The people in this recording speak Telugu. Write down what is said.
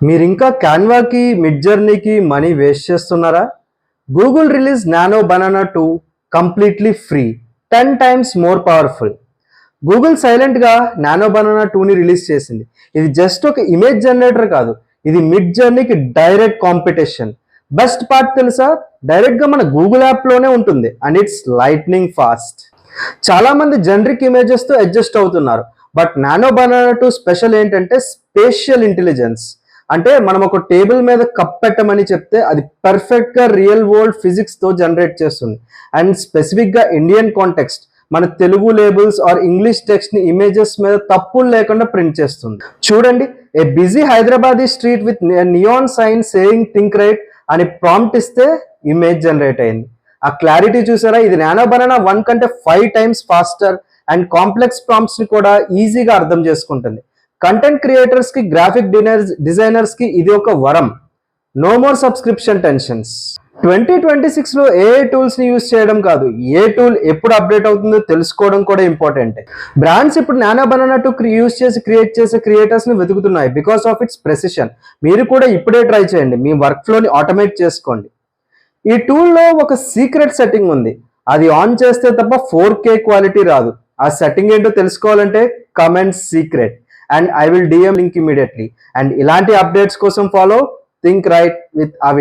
మీరు ఇంకా క్యాన్వాకి మిడ్ జర్నీకి మనీ వేస్ట్ చేస్తున్నారా? Google release nano banana 2 completely free, 10 times more powerful. Google సైలెంట్గా నానో బనానా 2ని రిలీజ్ చేసింది. ఇది జస్ట్ ఒక ఇమేజ్ జనరేటర్ కాదు, ఇది మిడ్ జర్నీకి డైరెక్ట్ కాంపిటీషన్. బెస్ట్ పార్ట్ తెలుసా? డైరెక్ట్గా మన గూగుల్ యాప్లోనే ఉంటుంది అండ్ ఇట్స్ లైట్నింగ్ ఫాస్ట్. చాలా మంది జనరిక్ ఇమేజెస్తో అడ్జస్ట్ అవుతున్నారు, బట్ నానో బనానా 2 స్పెషల్ ఏంటంటే స్పేషియల్ ఇంటెలిజెన్స్. అంటే మనం ఒక టేబుల్ మీద కప్ పెట్టమని చెప్తే అది పర్ఫెక్ట్ గా రియల్ వరల్డ్ ఫిజిక్స్ తో జనరేట్ చేస్తుంది. అండ్ స్పెసిఫిక్ గా ఇండియన్ కాంటెక్స్ట్, మన Telugu labels or English text ని ఇమేజెస్ మీద తప్పులు లేకుండా ప్రింట్ చేస్తుంది. చూడండి, a busy Hyderabadi street with neon sign saying think right అని ప్రాంప్ట్ ఇస్తే ఇమేజ్ జనరేట్ అయింది. ఆ క్లారిటీ చూసారా? ఇది నానో బనానా 1 కంటే 5 times faster and complex prompts ని కూడా ఈజీగా అర్థం చేసుకుంటుంది. కంటెంట్ క్రియేటర్స్ కి, గ్రాఫిక్ డిజైనర్స్ కి ఇది ఒక వరం. No more subscription tensions. 2026 లో ఏ టూల్స్ ని యూజ్ చేయడం కాదు, ఏ టూల్ ఎప్పుడు అప్డేట్ అవుతుందో తెలుసుకోవడం కూడా ఇంపార్టెంట్. బ్రాండ్స్ ఇప్పుడు నానో బనానా 2 యూజ్ చేసి క్రియేట్ చేసే క్రియేటర్స్ ని వెతుకుతున్నాయి బికాస్ ఆఫ్ ఇట్స్ ప్రెసిషన్. మీరు కూడా ఇప్పుడే ట్రై చేయండి, మీ వర్క్ ఫ్లోని ఆటోమేట్ చేసుకోండి. ఈ టూల్లో ఒక సీక్రెట్ సెట్టింగ్ ఉంది, అది ఆన్ చేస్తే తప్ప 4K క్వాలిటీ రాదు. ఆ సెట్టింగ్ ఏంటో తెలుసుకోవాలంటే comment secret and I will DM link immediately. And ఇలాంటి అప్డేట్స్ కోసం ఫాలో థింక్ రైట్ విత్ అవి.